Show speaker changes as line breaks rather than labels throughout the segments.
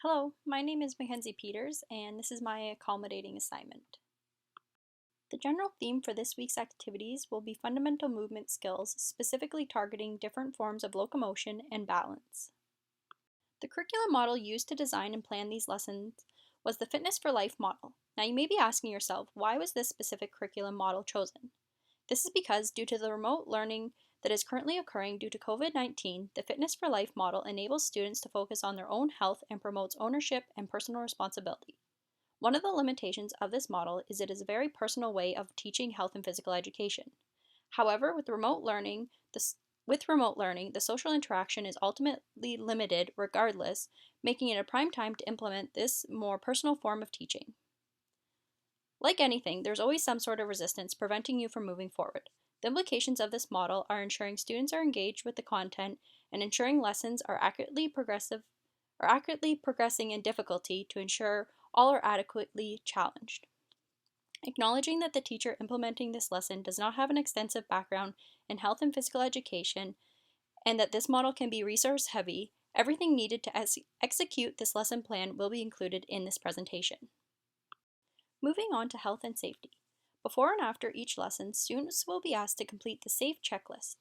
Hello, my name is Mackenzie Peters, and this is my accommodating assignment. The general theme for this week's activities will be fundamental movement skills, specifically targeting different forms of locomotion and balance. The curriculum model used to design and plan these lessons was the Fitness for Life model. Now you may be asking yourself, why was this specific curriculum model chosen? This is because due to the remote learning that is currently occurring due to COVID-19, the Fitness for Life model enables students to focus on their own health and promotes ownership and personal responsibility. One of the limitations of this model is it is a very personal way of teaching health and physical education. However, with remote learning, the social interaction is ultimately limited regardless, making it a prime time to implement this more personal form of teaching. Like anything, there's always some sort of resistance preventing you from moving forward. The implications of this model are ensuring students are engaged with the content and ensuring lessons are accurately progressing in difficulty to ensure all are adequately challenged. Acknowledging that the teacher implementing this lesson does not have an extensive background in health and physical education and that this model can be resource heavy, everything needed to execute this lesson plan will be included in this presentation. Moving on to health and safety. Before and after each lesson, students will be asked to complete the SAFE checklist.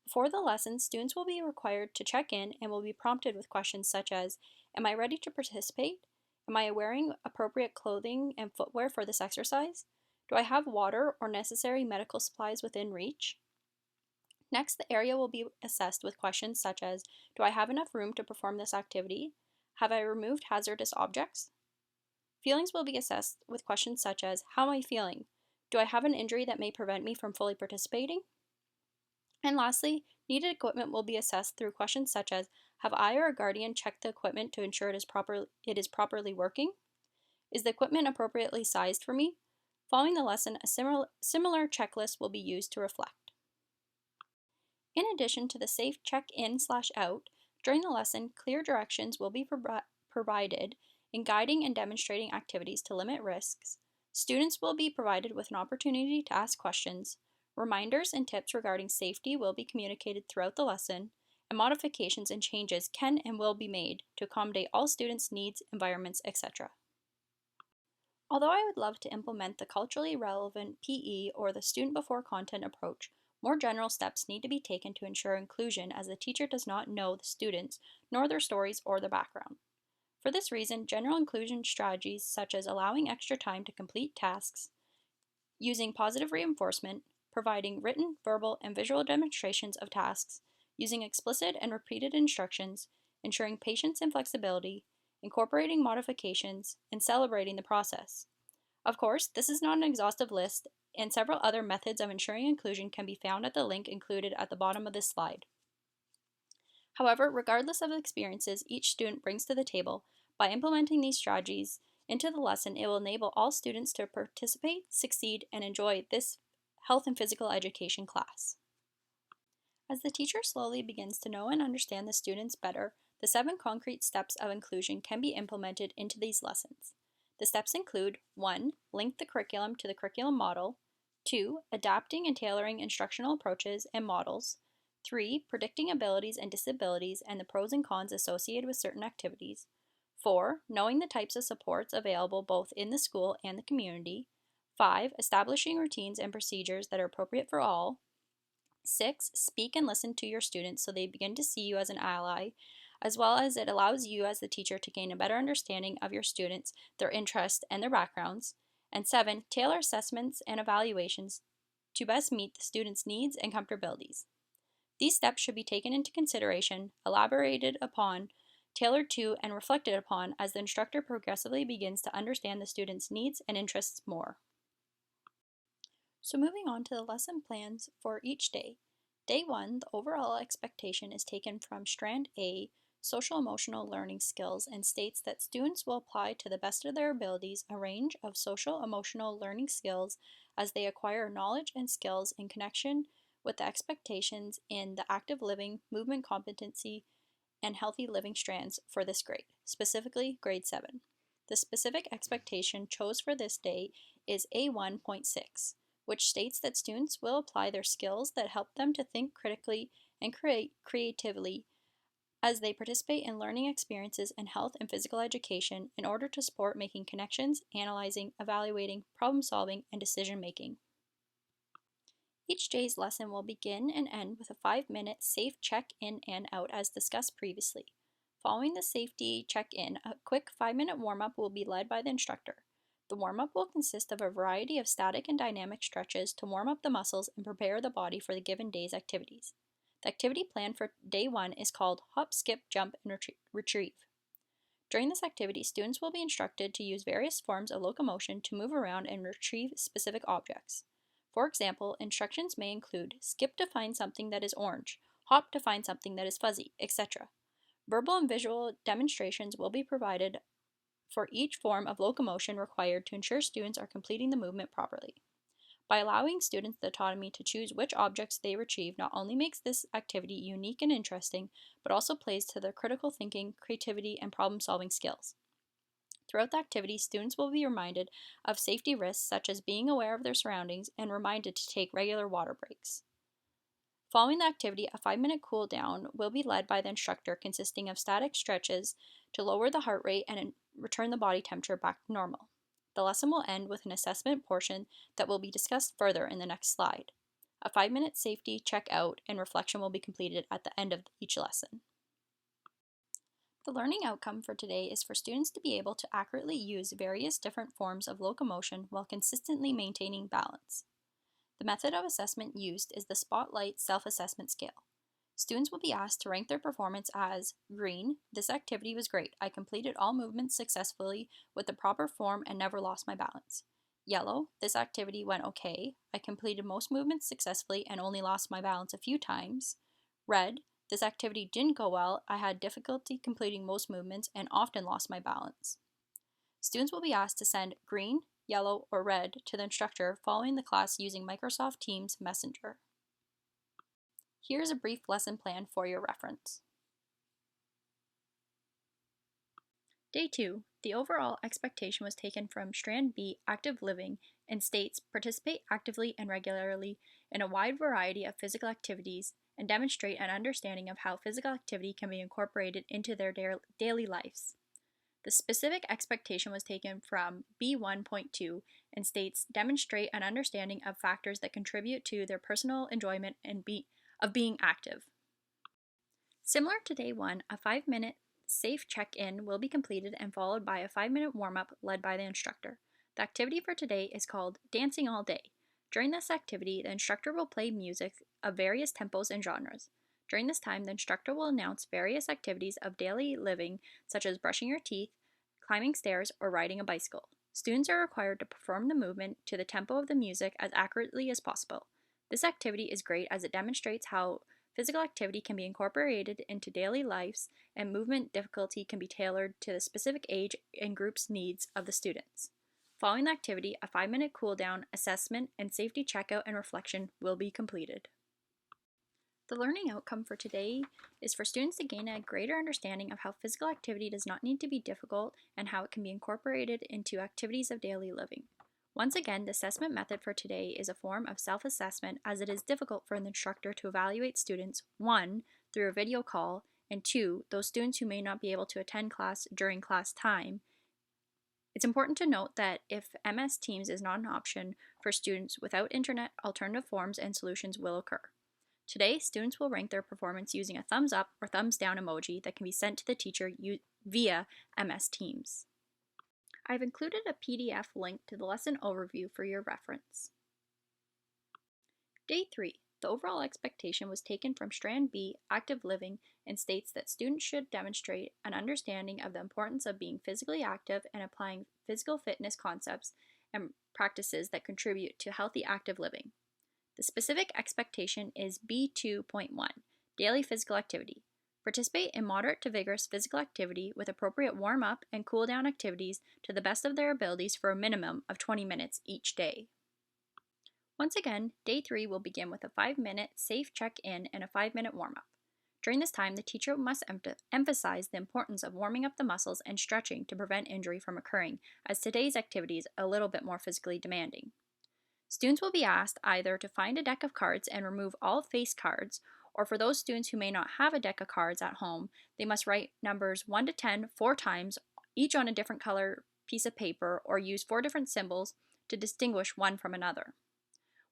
Before the lesson, students will be required to check in and will be prompted with questions such as, am I ready to participate? Am I wearing appropriate clothing and footwear for this exercise? Do I have water or necessary medical supplies within reach? Next, the area will be assessed with questions such as, do I have enough room to perform this activity? Have I removed hazardous objects? Feelings will be assessed with questions such as, how am I feeling? Do I have an injury that may prevent me from fully participating? And lastly, needed equipment will be assessed through questions such as, have I or a guardian checked the equipment to ensure it is properly working? Is the equipment appropriately sized for me? Following the lesson, a similar checklist will be used to reflect. In addition to the safe check-in/out, during the lesson, clear directions will be provided in guiding and demonstrating activities to limit risks. Students will be provided with an opportunity to ask questions. Reminders and tips regarding safety will be communicated throughout the lesson, and modifications and changes can and will be made to accommodate all students' needs, environments, etc. Although I would love to implement the culturally relevant PE or the student before content approach, more general steps need to be taken to ensure inclusion as the teacher does not know the students, nor their stories or their background. For this reason, general inclusion strategies such as allowing extra time to complete tasks, using positive reinforcement, providing written, verbal, and visual demonstrations of tasks, using explicit and repeated instructions, ensuring patience and flexibility, incorporating modifications, and celebrating the process. Of course, this is not an exhaustive list, and several other methods of ensuring inclusion can be found at the link included at the bottom of this slide. However, regardless of the experiences each student brings to the table, by implementing these strategies into the lesson, it will enable all students to participate, succeed, and enjoy this health and physical education class. As the teacher slowly begins to know and understand the students better, the 7 concrete steps of inclusion can be implemented into these lessons. The steps include 1. Link the curriculum to the curriculum model, 2. Adapting and tailoring instructional approaches and models, 3. Predicting abilities and disabilities and the pros and cons associated with certain activities, 4. Knowing the types of supports available both in the school and the community, 5. Establishing routines and procedures that are appropriate for all, 6. Speak and listen to your students so they begin to see you as an ally, as well as it allows you as the teacher to gain a better understanding of your students, their interests, and their backgrounds, and 7. Tailor assessments and evaluations to best meet the students' needs and comfortabilities. These steps should be taken into consideration, elaborated upon, tailored to, and reflected upon as the instructor progressively begins to understand the student's needs and interests more. So moving on to the lesson plans for each day. Day 1, the overall expectation is taken from Strand A, Social Emotional Learning Skills, and states that students will apply to the best of their abilities a range of social emotional learning skills as they acquire knowledge and skills in connection with the expectations in the active living, movement competency, and healthy living strands for this grade, specifically grade 7. The specific expectation chose for this day is A1.6, which states that students will apply their skills that help them to think critically and create creatively as they participate in learning experiences in health and physical education in order to support making connections, analyzing, evaluating, problem solving, and decision making. Each day's lesson will begin and end with a 5-minute safe check-in and out as discussed previously. Following the safety check-in, a quick 5-minute warm-up will be led by the instructor. The warm-up will consist of a variety of static and dynamic stretches to warm up the muscles and prepare the body for the given day's activities. The activity plan for day 1 is called Hop, Skip, Jump, and Retrieve. During this activity, students will be instructed to use various forms of locomotion to move around and retrieve specific objects. For example, instructions may include skip to find something that is orange, hop to find something that is fuzzy, etc. Verbal and visual demonstrations will be provided for each form of locomotion required to ensure students are completing the movement properly. By allowing students the autonomy to choose which objects they retrieve not only makes this activity unique and interesting, but also plays to their critical thinking, creativity, and problem-solving skills. Throughout the activity, students will be reminded of safety risks such as being aware of their surroundings and reminded to take regular water breaks. Following the activity, a 5-minute cool down will be led by the instructor consisting of static stretches to lower the heart rate and return the body temperature back to normal. The lesson will end with an assessment portion that will be discussed further in the next slide. A 5-minute safety check-out and reflection will be completed at the end of each lesson. The learning outcome for today is for students to be able to accurately use various different forms of locomotion while consistently maintaining balance. The method of assessment used is the Spotlight Self-Assessment Scale. Students will be asked to rank their performance as green, this activity was great, I completed all movements successfully with the proper form and never lost my balance. Yellow, this activity went okay, I completed most movements successfully and only lost my balance a few times. Red, this activity didn't go well, I had difficulty completing most movements and often lost my balance. Students will be asked to send green, yellow, or red to the instructor following the class using Microsoft Teams Messenger. Here's a brief lesson plan for your reference. Day 2, the overall expectation was taken from Strand B, Active Living, and states participate actively and regularly in a wide variety of physical activities and demonstrate an understanding of how physical activity can be incorporated into their daily lives. The specific expectation was taken from B1.2 and states demonstrate an understanding of factors that contribute to their personal enjoyment of being active. Similar to day 1, a 5-minute safe check-in will be completed and followed by a 5-minute warm-up led by the instructor. The activity for today is called Dancing All Day. During this activity, the instructor will play music of various tempos and genres. During this time, the instructor will announce various activities of daily living, such as brushing your teeth, climbing stairs, or riding a bicycle. Students are required to perform the movement to the tempo of the music as accurately as possible. This activity is great as it demonstrates how physical activity can be incorporated into daily lives and movement difficulty can be tailored to the specific age and group's needs of the students. Following the activity, a 5-minute cool down, assessment, and safety checkout and reflection will be completed. The learning outcome for today is for students to gain a greater understanding of how physical activity does not need to be difficult and how it can be incorporated into activities of daily living. Once again, the assessment method for today is a form of self-assessment as it is difficult for the instructor to evaluate students, 1, through a video call, and 2, those students who may not be able to attend class during class time. It's important to note that if MS Teams is not an option for students without internet, alternative forms and solutions will occur. Today, students will rank their performance using a thumbs up or thumbs down emoji that can be sent to the teacher via MS Teams. I've included a PDF link to the lesson overview for your reference. Day 3. The overall expectation was taken from Strand B, Active Living, and states that students should demonstrate an understanding of the importance of being physically active and applying physical fitness concepts and practices that contribute to healthy active living. The specific expectation is B2.1, Daily Physical Activity. Participate in moderate to vigorous physical activity with appropriate warm-up and cool-down activities to the best of their abilities for a minimum of 20 minutes each day. Once again, day 3 will begin with a 5-minute safe check-in and a 5-minute warm-up. During this time, the teacher must emphasize the importance of warming up the muscles and stretching to prevent injury from occurring, as today's activity is a little bit more physically demanding. Students will be asked either to find a deck of cards and remove all face cards, or for those students who may not have a deck of cards at home, they must write numbers 1 to 10 4 times, each on a different color piece of paper, or use 4 different symbols to distinguish one from another.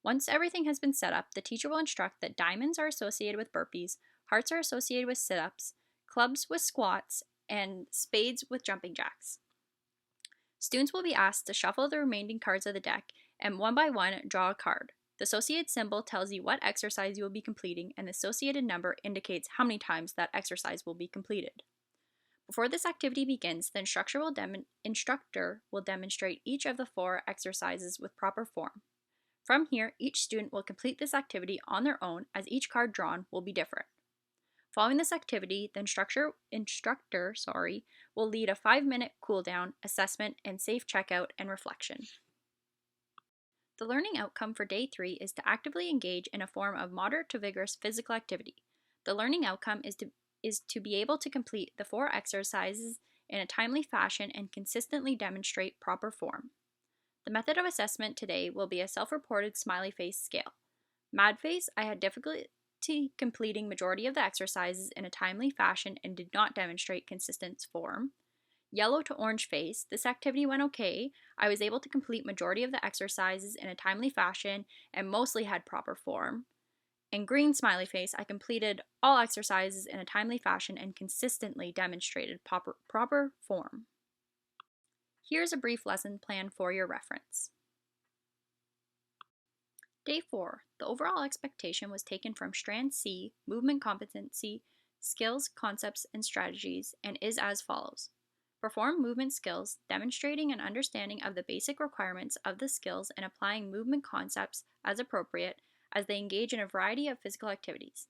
Once everything has been set up, the teacher will instruct that diamonds are associated with burpees, hearts are associated with sit-ups, clubs with squats, and spades with jumping jacks. Students will be asked to shuffle the remaining cards of the deck and one by one draw a card. The associated symbol tells you what exercise you will be completing, and the associated number indicates how many times that exercise will be completed. Before this activity begins, the instructor will demonstrate each of the 4 exercises with proper form. From here, each student will complete this activity on their own, as each card drawn will be different. Following this activity, the instructor will lead a 5-minute cool-down, assessment, and safe checkout and reflection. The learning outcome for Day 3 is to actively engage in a form of moderate to vigorous physical activity. The learning outcome is to be able to complete the 4 exercises in a timely fashion and consistently demonstrate proper form. The method of assessment today will be a self-reported smiley face scale. Mad face, I had difficulty completing majority of the exercises in a timely fashion and did not demonstrate consistent form. Yellow to orange face, this activity went okay. I was able to complete majority of the exercises in a timely fashion and mostly had proper form. And green smiley face, I completed all exercises in a timely fashion and consistently demonstrated proper form. Here's a brief lesson plan for your reference. Day 4, the overall expectation was taken from Strand C, Movement Competency, Skills, Concepts, and Strategies, and is as follows. Perform movement skills, demonstrating an understanding of the basic requirements of the skills and applying movement concepts as appropriate as they engage in a variety of physical activities.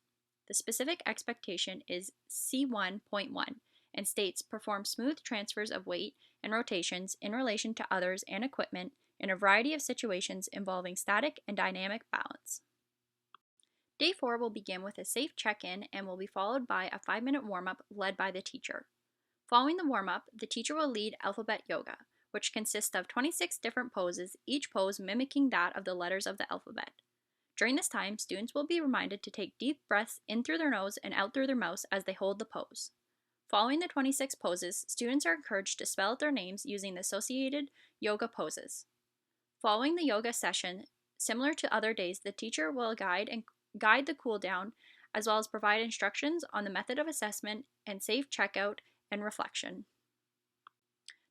The specific expectation is C1.1 and states perform smooth transfers of weight and rotations in relation to others and equipment in a variety of situations involving static and dynamic balance. Day 4 will begin with a safe check-in and will be followed by a 5-minute warm-up led by the teacher. Following the warm-up, the teacher will lead alphabet yoga, which consists of 26 different poses, each pose mimicking that of the letters of the alphabet. During this time, students will be reminded to take deep breaths in through their nose and out through their mouth as they hold the pose. Following the 26 poses, students are encouraged to spell out their names using the associated yoga poses. Following the yoga session, similar to other days, the teacher will guide the cool down as well as provide instructions on the method of assessment and safe checkout and reflection.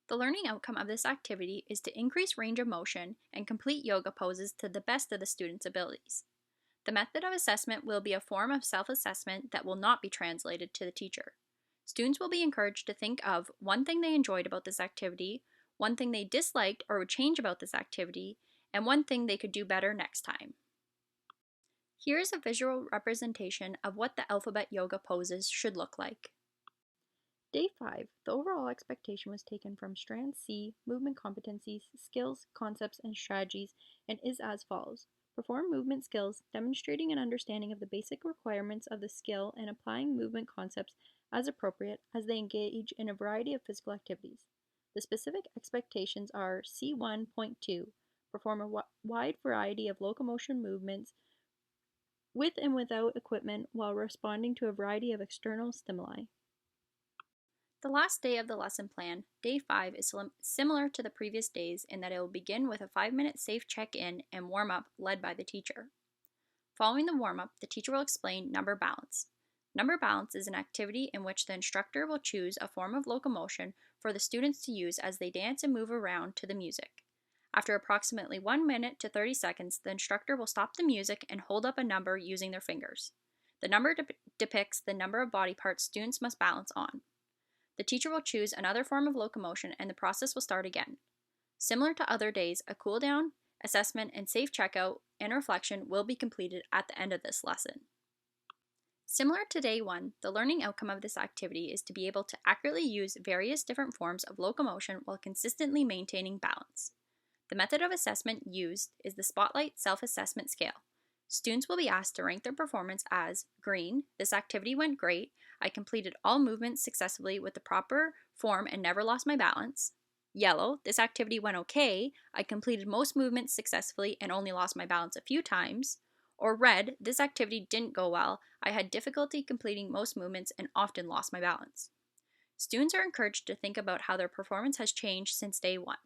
The learning outcome of this activity is to increase range of motion and complete yoga poses to the best of the student's abilities. The method of assessment will be a form of self-assessment that will not be translated to the teacher. Students will be encouraged to think of one thing they enjoyed about this activity, one thing they disliked or would change about this activity, and one thing they could do better next time. Here is a visual representation of what the alphabet yoga poses should look like. Day 5, the overall expectation was taken from Strand C, Movement Competencies, Skills, Concepts, and Strategies, and is as follows. Perform movement skills, demonstrating an understanding of the basic requirements of the skill and applying movement concepts as appropriate as they engage in a variety of physical activities. The specific expectations are C1.2, perform a wide variety of locomotion movements with and without equipment while responding to a variety of external stimuli. The last day of the lesson plan, Day 5, is similar to the previous days in that it will begin with a 5-minute safe check-in and warm-up led by the teacher. Following the warm-up, the teacher will explain number balance. Number balance is an activity in which the instructor will choose a form of locomotion for the students to use as they dance and move around to the music. After approximately 1 minute to 30 seconds, the instructor will stop the music and hold up a number using their fingers. The number depicts the number of body parts students must balance on. The teacher will choose another form of locomotion and the process will start again. Similar to other days, a cool down, assessment, and safe checkout and reflection will be completed at the end of this lesson. Similar to Day 1, the learning outcome of this activity is to be able to accurately use various different forms of locomotion while consistently maintaining balance. The method of assessment used is the Spotlight Self-Assessment Scale. Students will be asked to rank their performance as green, this activity went great, I completed all movements successfully with the proper form and never lost my balance. Yellow, this activity went okay, I completed most movements successfully and only lost my balance a few times. Or red, this activity didn't go well, I had difficulty completing most movements and often lost my balance. Students are encouraged to think about how their performance has changed since day one.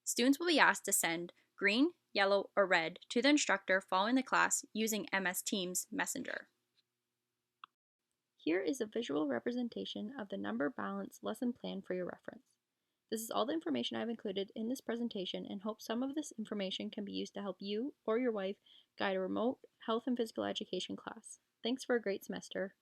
Students will be asked to send green, yellow, or red to the instructor following the class using MS Teams Messenger. Here is a visual representation of the number balance lesson plan for your reference. This is all the information I've included in this presentation and hope some of this information can be used to help you or your wife guide a remote health and physical education class. Thanks for a great semester.